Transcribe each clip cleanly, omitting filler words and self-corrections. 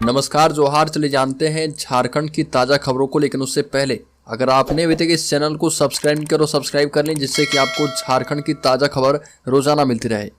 नमस्कार जोहार। चले जानते हैं झारखंड की ताज़ा खबरों को, लेकिन उससे पहले अगर आपने अभी तक इस चैनल को सब्सक्राइब कर लें, जिससे कि आपको झारखंड की ताज़ा खबर रोजाना मिलती रहे।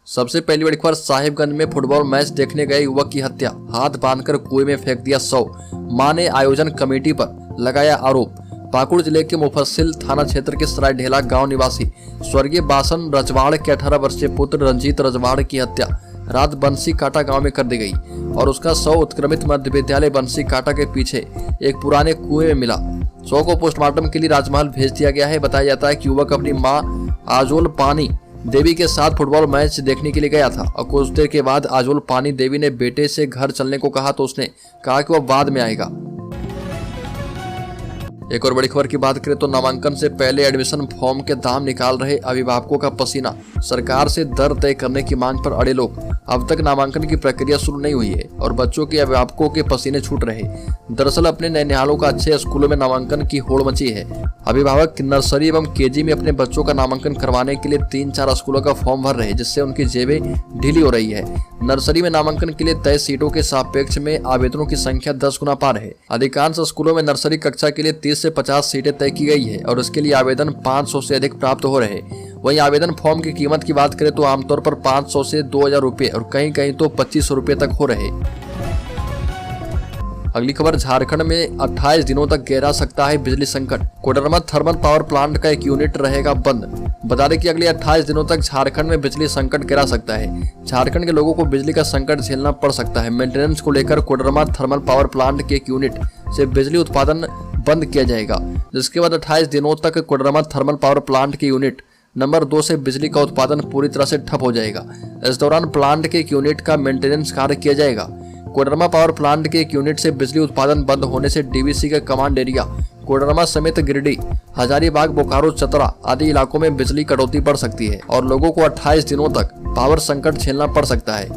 सबसे पहली बड़ी खबर, साहिबगंज में फुटबॉल मैच देखने गए युवक की हत्या, हाथ बांधकर कुएं में फेंक दिया शव। मां ने आयोजन कमेटी पर लगाया आरोप। पाकुड़ जिले के मुफस्सिल थाना क्षेत्र के सरायढेला गांव निवासी स्वर्गीय बासन रजवाड़ के 18 वर्षीय पुत्र रंजीत रजवाड़ की हत्या रात बंसी काटा गांव में कर दी गई और उसका शव उत्क्रमित मध्य विद्यालय बंसी काटा के पीछे एक पुराने कुएं में मिला। शव को पोस्टमार्टम के लिए राजमहल भेज दिया गया है। बताया जाता है कि युवक अपनी मां आजोल पानी देवी के साथ फुटबॉल मैच देखने के लिए गया था और कुछ देर के बाद आजोल पानी देवी ने बेटे से घर चलने को कहा तो उसने कहा कि वह बाद में आएगा। एक और बड़ी खबर की बात करें तो नामांकन से पहले एडमिशन फॉर्म के दाम निकाल रहे अभिभावकों का पसीना, सरकार से दर तय करने की मांग पर अड़े लोग। अब तक नामांकन की प्रक्रिया शुरू नहीं हुई है और बच्चों के अभिभावकों के पसीने छूट रहे। दरअसल अपने नैनिहालों का अच्छे स्कूलों में नामांकन की होड़ मची है। अभिभावक नर्सरी एवं केजी में अपने बच्चों का नामांकन करवाने के लिए 3-4 स्कूलों का फॉर्म भर रहे, जिससे उनकी जेबें ढीली हो रही है। नर्सरी में नामांकन के लिए तय सीटों के सापेक्ष में आवेदनों की संख्या 10 गुना पार है। अधिकांश स्कूलों में नर्सरी कक्षा के लिए 30 से 50 सीटें तय की गई है और इसके लिए आवेदन 500 से अधिक प्राप्त हो रहे। वहीं आवेदन फॉर्म की कीमत की बात करें तो आमतौर पर 500 से 2000 रुपए और कहीं कहीं तो 2500 रुपए तक हो रहे। अगली खबर, झारखंड में 28 दिनों तक गहरा सकता है बिजली संकट, कोडरमा थर्मल पावर प्लांट का एक यूनिट रहेगा बंद। बता दें कि अगले 28 दिनों तक झारखंड में बिजली संकट गहरा सकता है। झारखंड के लोगों को बिजली का संकट झेलना पड़ सकता है। मेंटेनेंस को लेकर कोडरमा थर्मल पावर प्लांट के एक यूनिट से बिजली उत्पादन बंद किया जाएगा, जिसके बाद 28 दिनों तक कोडरमा थर्मल पावर प्लांट के यूनिट नंबर 2 से बिजली का उत्पादन पूरी तरह से ठप हो जाएगा। इस दौरान प्लांट के एक यूनिट का मेंटेनेंस कार्य किया जाएगा। कोडरमा पावर प्लांट के एक यूनिट से बिजली उत्पादन बंद होने से डीवीसी का कमांड एरिया कोडरमा समेत गिरिडीह, हजारीबाग, बोकारो, चतरा आदि इलाकों में बिजली कटौती पड़ सकती है और लोगों को 28 दिनों तक पावर संकट झेलना पड़ सकता है।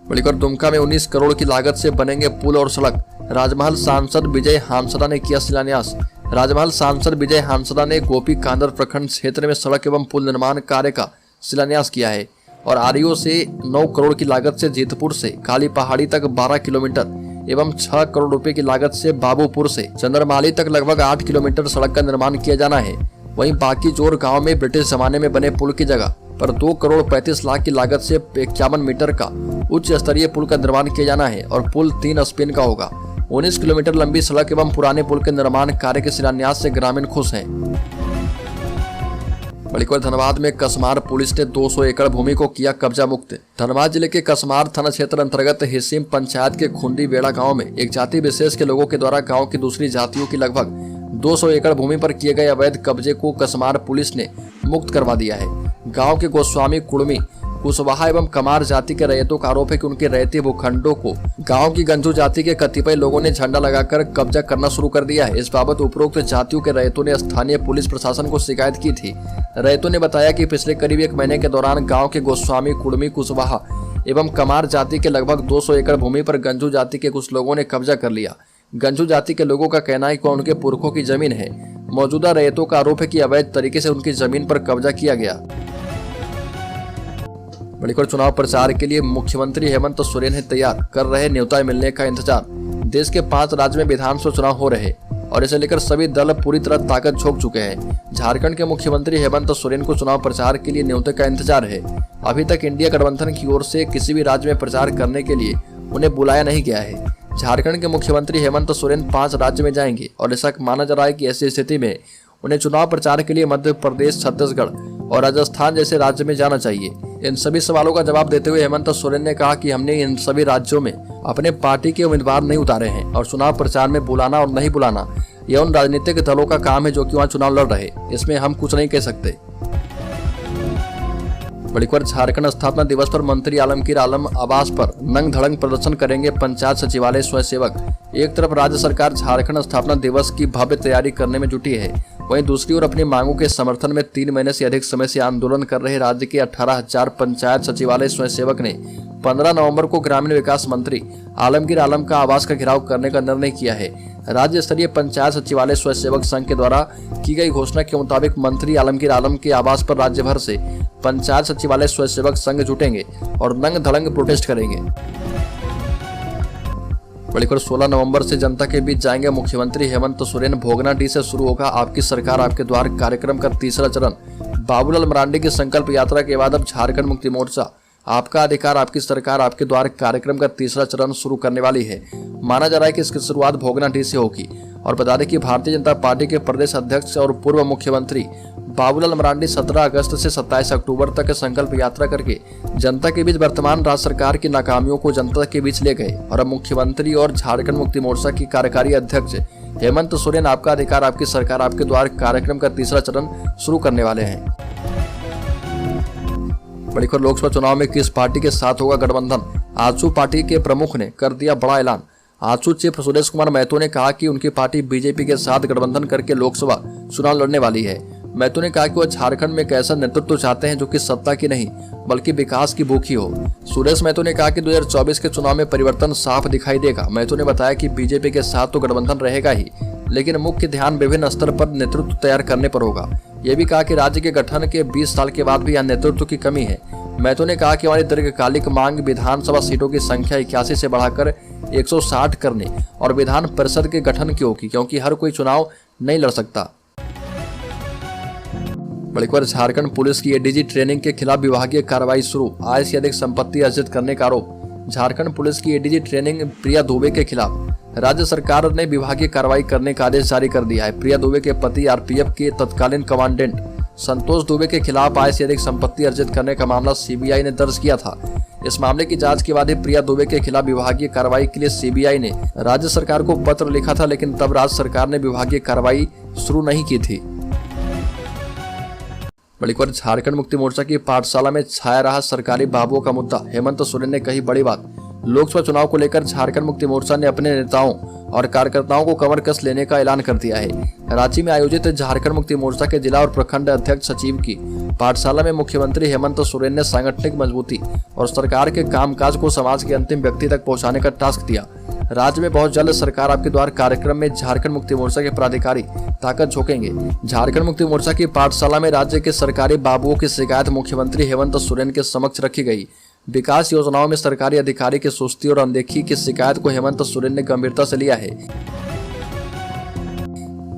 बड़ीकर दुमका में 19 करोड़ की लागत से बनेंगे पुल और सड़क, राजमहल सांसद विजय हांसदा ने किया शिलान्यास। राजमहल सांसद विजय हांसदा ने गोपी कांदर प्रखंड क्षेत्र में सड़क एवं पुल निर्माण कार्य का शिलान्यास किया है और आरईओ से 9 करोड़ की लागत से जीतपुर से काली पहाड़ी तक 12 किलोमीटर एवं 6 करोड़ रुपए की लागत से बाबूपुर से चंद्रमाली तक लगभग 8 किलोमीटर सड़क का निर्माण किया जाना है। वहीं बाकी जोर गांव में ब्रिटिश जमाने में बने पुल की जगह पर 2 करोड़ 35 लाख की लागत से 51 मीटर का उच्च स्तरीय पुल का निर्माण किया जाना है और पुल 3 स्पिन का होगा। 19 किलोमीटर लंबी सड़क एवं पुराने पुल के निर्माण कार्य के शिलान्यास से ग्रामीण खुश हैं। बड़ीकर धनबाद में कसमार पुलिस ने 200 एकड़ भूमि को किया कब्जा मुक्त। धनबाद जिले के कसमार थाना क्षेत्र अंतर्गत हिस्सीम पंचायत के खुंडी बेड़ा गांव में एक जाति विशेष के लोगों के द्वारा गांव की दूसरी जातियों की लगभग 200 एकड़ भूमि पर किए गए अवैध कब्जे को कसमार पुलिस ने मुक्त करवा दिया है। गाँव के गोस्वामी, कुड़मी, कुशवाहा एवं कमार जाति के रैयतों का आरोप है कि उनके रहते भूखंडों को गांव की गंजू जाति के कतिपय लोगों ने झंडा लगाकर कब्जा करना शुरू कर दिया है। इस बाबत उपरोक्त जातियों के रैयतों ने स्थानीय पुलिस प्रशासन को शिकायत की थी। रैयतों ने बताया कि पिछले करीब 1 महीने के दौरान गांव के गोस्वामी, कुड़मी, कुशवाहा एवं कमार जाति के लगभग 200 एकड़ भूमि पर गंजू जाति के कुछ लोगों ने कब्जा कर लिया। गंजू जाति के लोगों का कहना है कि उनके पुरखों की जमीन है। मौजूदा रैयतों का आरोप है कि अवैध तरीके से उनकी जमीन पर कब्जा किया गया। बड़ीकर चुनाव प्रचार के लिए मुख्यमंत्री हेमंत सोरेन है तैयार, कर रहे न्योता मिलने का इंतजार। देश के 5 राज्य में विधानसभा चुनाव हो रहे और इसे लेकर सभी दल पूरी तरह ताकत झोंक चुके हैं। झारखंड के मुख्यमंत्री हेमंत सोरेन को चुनाव प्रचार के लिए न्योते का इंतजार है। अभी तक इंडिया गठबंधन की ओर से किसी भी राज्य में प्रचार करने के लिए उन्हें बुलाया नहीं गया है। झारखंड के मुख्यमंत्री हेमंत सोरेन 5 राज्य में जाएंगे और ऐसा माना जा रहा है कि ऐसी स्थिति में उन्हें चुनाव प्रचार के लिए मध्य प्रदेश, छत्तीसगढ़ और राजस्थान जैसे राज्य में जाना चाहिए। इन सभी सवालों का जवाब देते हुए हेमंत सोरेन ने कहा कि हमने इन सभी राज्यों में अपने पार्टी के उम्मीदवार नहीं उतारे हैं और चुनाव प्रचार में बुलाना और नहीं बुलाना यह उन राजनीतिक दलों का काम है जो कि वहाँ चुनाव लड़ रहे, इसमें हम कुछ नहीं कह सकते। बड़ीकर झारखंड स्थापना दिवस पर मंत्री आलमगीर आलम आवास पर नंग धड़ंग प्रदर्शन करेंगे पंचायत सचिवालय स्वयंसेवक। एक तरफ राज्य सरकार झारखंड स्थापना दिवस की भव्य तैयारी करने में जुटी है, वहीं दूसरी ओर अपनी मांगों के समर्थन में 3 महीने से अधिक समय से आंदोलन कर रहे राज्य के 18,000 पंचायत सचिवालय स्वयंसेवक ने 15 नवंबर को ग्रामीण विकास मंत्री आलमगीर आलम का आवास का घेराव करने का निर्णय किया है। राज्य स्तरीय पंचायत सचिवालय स्वयंसेवक संघ के द्वारा की गई घोषणा के मुताबिक मंत्री आलमगीर आलम के आवास पर राज्य भर से पंचायत सचिवालय स्वयंसेवक संघ जुटेंगे और रंग धड़ंग प्रोटेस्ट करेंगे। बड़ी खबर 16 नवंबर से जनता के बीच जाएंगे मुख्यमंत्री हेमंत सोरेन। भोगनाडीह से शुरू होगा आपकी सरकार आपके द्वार कार्यक्रम का तीसरा चरण। बाबूलाल मरांडी की संकल्प यात्रा के बाद अब झारखंड मुक्ति मोर्चा आपका अधिकार आपकी सरकार आपके द्वार कार्यक्रम का तीसरा चरण शुरू करने वाली है। माना जा रहा है कि इसकी शुरुआत भोगनाडीह से होगी। और बता दें कि भारतीय जनता पार्टी के प्रदेश अध्यक्ष और पूर्व मुख्यमंत्री बाबूलाल मरांडी 17 अगस्त से 27 अक्टूबर तक संकल्प यात्रा करके जनता के बीच वर्तमान राज्य सरकार की नाकामियों को जनता के बीच ले गए और अब मुख्यमंत्री और झारखंड मुक्ति मोर्चा की कार्यकारी अध्यक्ष हेमंत सोरेन आपका अधिकार आपकी सरकार आपके द्वार कार्यक्रम का तीसरा चरण शुरू करने वाले हैं। बड़ी खबर लोकसभा चुनाव में किस पार्टी के साथ होगा गठबंधन। आजसू पार्टी के प्रमुख ने कर दिया बड़ा ऐलान। आजसू चीफ सुरेश कुमार महतो ने कहा कि उनकी पार्टी बीजेपी के साथ गठबंधन करके लोकसभा चुनाव लड़ने वाली है। महतो ने कहा कि वह झारखंड में एक ऐसा नेतृत्व चाहते हैं जो कि सत्ता की नहीं बल्कि विकास की भूखी हो। सुरेश महतो ने कहा कि 2024 के चुनाव में परिवर्तन साफ दिखाई देगा। महतो ने बताया कि बीजेपी के साथ तो गठबंधन रहेगा ही, लेकिन मुख्य ध्यान विभिन्न स्तर पर नेतृत्व तैयार करने पर होगा। ये भी कहा कि राज्य के गठन के 20 साल के बाद भी यहाँ नेतृत्व की कमी है। महतो ने कहा कि हमारी दीर्घकालिक मांग विधानसभा सीटों की संख्या 81 से बढ़ाकर 160 करने और विधान परिषद के गठन की होगी, क्योंकि हर कोई चुनाव नहीं लड़ सकता। बड़ी खबर झारखंड पुलिस की एडीजी ट्रेनिंग के खिलाफ विभागीय कार्रवाई शुरू। आय से अधिक संपत्ति अर्जित करने का आरोप। झारखंड पुलिस की एडीजी ट्रेनिंग प्रिया दुबे के खिलाफ राज्य सरकार ने विभागीय कार्रवाई करने का आदेश जारी कर दिया है। प्रिया दुबे के पति आरपीएफ के तत्कालीन कमांडेंट संतोष दुबे के खिलाफ आय से अधिक संपत्ति अर्जित करने का मामला सीबीआई ने दर्ज किया था। इस मामले की जांच के बाद ही प्रिया दुबे के खिलाफ विभागीय कार्रवाई के लिए सीबीआई ने राज्य सरकार को पत्र लिखा था, लेकिन तब राज्य सरकार ने विभागीय कार्रवाई शुरू नहीं की थी। बड़ी खबर झारखंड मुक्ति मोर्चा की पाठशाला में छाया रहा सरकारी बाबुओं का मुद्दा। हेमंत सोरेन ने कही बड़ी बात। लोकसभा चुनाव को लेकर झारखंड मुक्ति मोर्चा ने अपने नेताओं और कार्यकर्ताओं को कमर कस लेने का ऐलान कर दिया है। रांची में आयोजित झारखंड मुक्ति मोर्चा के जिला और प्रखंड अध्यक्ष सचिव की पाठशाला में मुख्यमंत्री हेमंत सोरेन ने सांगठनिक मजबूती और सरकार के कामकाज को समाज के अंतिम व्यक्ति तक पहुंचाने का टास्क दिया। राज्य में बहुत जल्द सरकार आपके द्वार कार्यक्रम में झारखंड मुक्ति मोर्चा के पदाधिकारी ताकत झोंकेंगे। झारखंड मुक्ति मोर्चा की पाठशाला में राज्य के सरकारी बाबुओं की शिकायत मुख्यमंत्री हेमंत सोरेन के समक्ष रखी गई। विकास योजनाओं में सरकारी अधिकारी की सुस्ती और अनदेखी की शिकायत को हेमंत सोरेन ने गंभीरता से लिया है।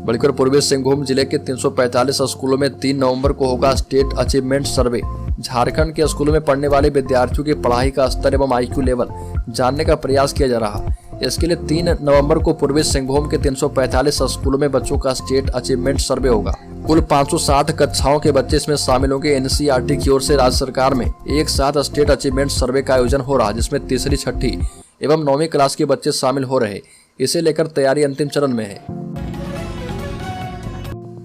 बड़ी खबर पूर्वी सिंहभूम जिले के 345 स्कूलों में 3 नवंबर को होगा स्टेट अचीवमेंट सर्वे। झारखंड के स्कूलों में पढ़ने वाले विद्यार्थियों की पढ़ाई का स्तर एवं आईक्यू लेवल जानने का प्रयास किया जा रहा। इसके लिए 3 नवंबर को पूर्वी सिंहभूम के 345 स्कूलों में बच्चों का स्टेट अचीवमेंट सर्वे होगा। कुल 560 कक्षाओं के बच्चे इसमें शामिल होंगे। एनसीईआरटी की ओर से राज्य सरकार में एक साथ स्टेट अचीवमेंट सर्वे का आयोजन हो रहा, जिसमें तीसरी, छठी एवं 9वीं क्लास के बच्चे शामिल हो रहे। इसे लेकर तैयारी अंतिम चरण में है।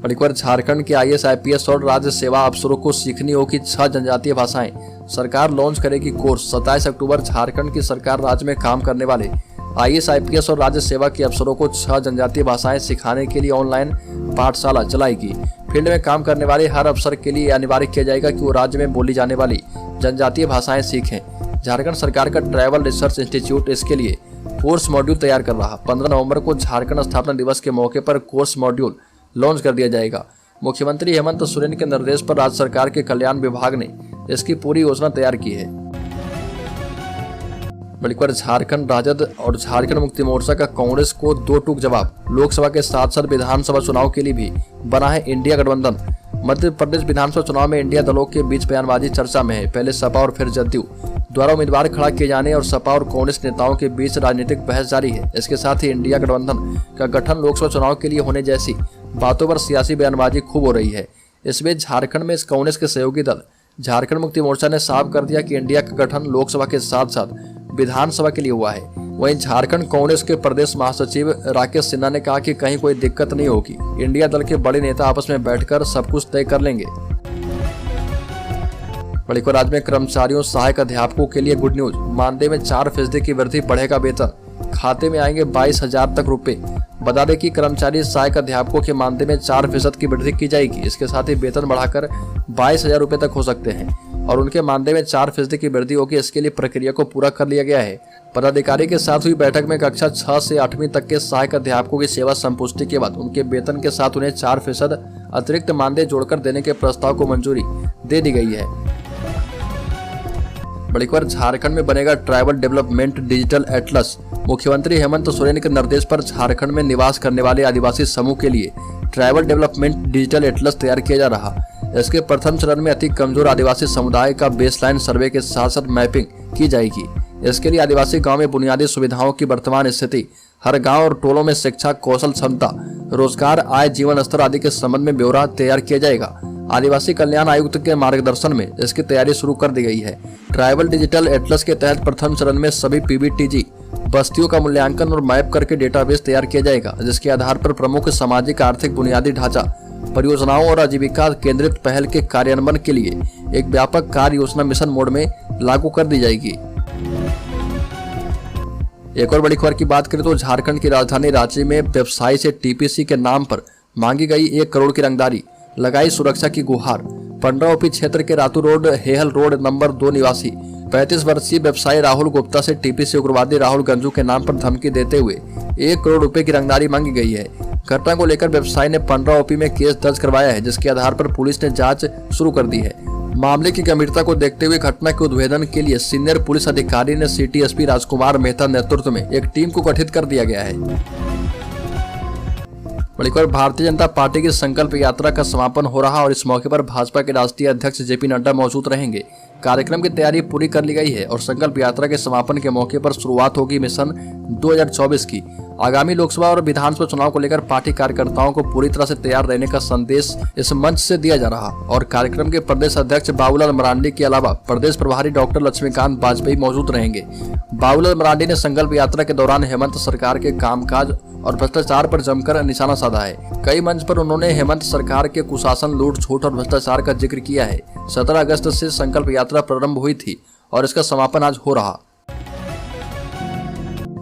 बड़ी खबर झारखंड के आईएएस, आईपीएस और राज्य सेवा अफसरों को सीखनी होगी 6 जनजातीय भाषाएं। सरकार लॉन्च करेगी कोर्स। 27 अक्टूबर झारखंड की सरकार राज्य में काम करने वाले आईएएस, आईपीएस और राज्य सेवा के अफसरों को 6 जनजातीय भाषाएं सिखाने के लिए ऑनलाइन पाठशाला चलाएगी। फील्ड में काम करने वाले हर अफसर के लिए अनिवार्य किया जाएगा कि वो राज्य में बोली जाने वाली जनजातीय भाषाएं सीखें। झारखंड सरकार का ट्राइबल रिसर्च इंस्टीट्यूट इसके लिए कोर्स मॉड्यूल तैयार कर रहा। 15 नवंबर को झारखंड स्थापना दिवस के मौके पर कोर्स मॉड्यूल लॉन्च कर दिया जाएगा। मुख्यमंत्री हेमंत सोरेन के निर्देश पर राज्य सरकार के कल्याण विभाग ने इसकी पूरी योजना तैयार की है। बड़ी खबर झारखंड राजद और झारखंड मुक्ति मोर्चा का कांग्रेस को 2 टूक जवाब। लोकसभा के साथ साथ विधानसभा चुनाव के लिए भी बना है इंडिया गठबंधन। मध्य प्रदेश विधानसभा चुनाव में इंडिया दलों के बीच बयानबाजी चर्चा में है। पहले सपा और फिर जदयू द्वारा उम्मीदवार खड़ा किए जाने और सपा और कांग्रेस नेताओं के बीच राजनीतिक बहस जारी है। इसके साथ ही इंडिया गठबंधन का गठन लोकसभा चुनाव के लिए होने जैसी बातों पर सियासी बयानबाजी खूब हो रही है। इस बीच झारखंड में कांग्रेस के सहयोगी दल झारखंड मुक्ति मोर्चा ने साफ कर दिया कि इंडिया का गठन लोकसभा के साथ साथ विधानसभा के लिए हुआ है। वहीं झारखंड कांग्रेस के प्रदेश महासचिव राकेश सिन्हा ने कहा कि कहीं कोई दिक्कत नहीं होगी। इंडिया दल के बड़े नेता आपस में बैठकर सब कुछ तय कर लेंगे। बड़ी खबर राज्य में कर्मचारियों सहायक अध्यापकों के लिए गुड न्यूज। मानदेय में 4% की वृद्धि, बढ़ेगा वेतन, खाते में आएंगे 22,000 तक रुपए। बता दें कि कर्मचारी सहायक अध्यापकों के मानदेय में 4% की वृद्धि की जाएगी। इसके साथ ही वेतन बढ़ाकर 22,000 रुपए तक हो सकते हैं। और उनके मानदेय में 4% की वृद्धि होगी। इसके लिए प्रक्रिया को पूरा कर लिया गया है। पदाधिकारी के साथ हुई बैठक में कक्षा 6 से 8वीं तक के सहायक अध्यापकों की सेवा संपुष्टि के बाद उनके वेतन के साथ उन्हें 4% अतिरिक्त मानदेय जोड़कर देने के प्रस्ताव को मंजूरी दे दी गई है। बड़ी खबर, झारखंड में बनेगा ट्राइबल डेवलपमेंट डिजिटल एटलस। मुख्यमंत्री हेमंत सोरेन के निर्देश पर झारखंड में निवास करने वाले आदिवासी समूह के लिए ट्राइबल डेवलपमेंट डिजिटल एटलस तैयार किया जा रहा। इसके प्रथम चरण में अति कमजोर आदिवासी समुदाय का बेसलाइन सर्वे के साथ साथ मैपिंग की जाएगी। इसके लिए आदिवासी गांव में बुनियादी सुविधाओं की वर्तमान स्थिति, हर गांव और टोलों में शिक्षा, कौशल क्षमता, रोजगार, आय, जीवन स्तर आदि के संबंध में ब्यौरा तैयार किया जाएगा। आदिवासी कल्याण आयुक्त के मार्गदर्शन में इसकी तैयारी शुरू कर दी गई है। ट्राइबल डिजिटल एटलस के तहत प्रथम चरण में सभी पीबीटीजी बस्तियों का मूल्यांकन और मैप करके डेटाबेस तैयार किया जाएगा, जिसके आधार पर प्रमुख सामाजिक आर्थिक बुनियादी ढांचा परियोजनाओं और आजीविका केंद्रित पहल के कार्यान्वयन के लिए एक व्यापक कार्य योजना मिशन मोड में लागू कर दी जाएगी। एक और बड़ी खबर की बात करें तो झारखंड की राजधानी रांची में व्यवसायी से टीपीसी के नाम पर मांगी गई 1 करोड़ की रंगदारी, लगाई सुरक्षा की गुहार। 15 ओपी क्षेत्र के Ratu road Hehal road number 2 निवासी 35 वर्षीय व्यवसायी राहुल गुप्ता से टीपीसी उग्रवादी राहुल गंजू के नाम पर धमकी देते हुए 1 करोड़ रुपए की रंगदारी मांगी गई है। घटना को लेकर व्यवसायी ने 15 ओपी में केस दर्ज करवाया है, जिसके आधार पर पुलिस ने जांच शुरू कर दी है। मामले की गंभीरता को देखते हुए घटना के उद्भेदन के लिए सीनियर पुलिस अधिकारी ने सिटी एसपी राजकुमार मेहता नेतृत्व में एक टीम को गठित कर दिया गया है। बड़ी खबर, भारतीय जनता पार्टी की संकल्प यात्रा का समापन हो रहा और इस मौके पर भाजपा के राष्ट्रीय अध्यक्ष जेपी नड्डा मौजूद रहेंगे। कार्यक्रम की तैयारी पूरी कर ली गई है और संकल्प यात्रा के समापन के मौके पर शुरुआत होगी मिशन 2024 की। आगामी लोकसभा और विधानसभा चुनाव को लेकर पार्टी कार्यकर्ताओं को पूरी तरह से तैयार रहने का संदेश इस मंच से दिया जा रहा और कार्यक्रम के प्रदेश अध्यक्ष बाबूलाल मरांडी के अलावा प्रदेश प्रभारी डॉक्टर लक्ष्मीकांत वाजपेयी मौजूद रहेंगे। बाबूलाल मरांडी ने संकल्प यात्रा के दौरान हेमंत सरकार के कामकाज और भ्रष्टाचार पर जमकर निशाना साधा है। कई मंच पर उन्होंने हेमंत सरकार के कुशासन, लूट, झूठ और भ्रष्टाचार का जिक्र किया है। 17 अगस्त से संकल्प यात्रा प्रारंभ हुई थी और इसका समापन आज हो रहा।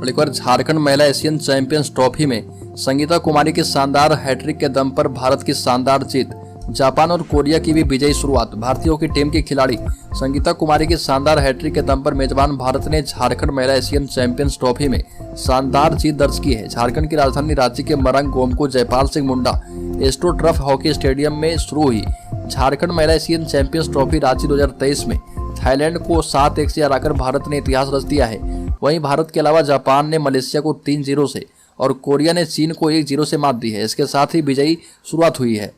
एक बार, झारखंड महिला एशियन चैंपियंस ट्रॉफी में संगीता कुमारी की शानदार हैट्रिक के दम पर भारत की शानदार जीत। जापान और कोरिया की भी विजयी शुरुआत। भारतीयों की टीम की खिलाड़ी संगीता कुमारी की शानदार हैट्रिक के दम पर मेजबान भारत ने झारखंड महिला एशियन चैंपियंस ट्रॉफी में शानदार जीत दर्ज की है। झारखंड की राजधानी रांची के मरंग गोमको Jaipal Singh Munda astro turf hockey stadium में शुरू हुई झारखंड महिला एशियन चैंपियंस ट्रॉफी रांची 2023 में थाईलैंड को 7-1 से हराकर भारत ने इतिहास रच दिया है। वहीं भारत के अलावा जापान ने मलेशिया को 3-0 से और कोरिया ने चीन को 1-0 से मात दी है। इसके साथ ही विजयी शुरुआत हुई है।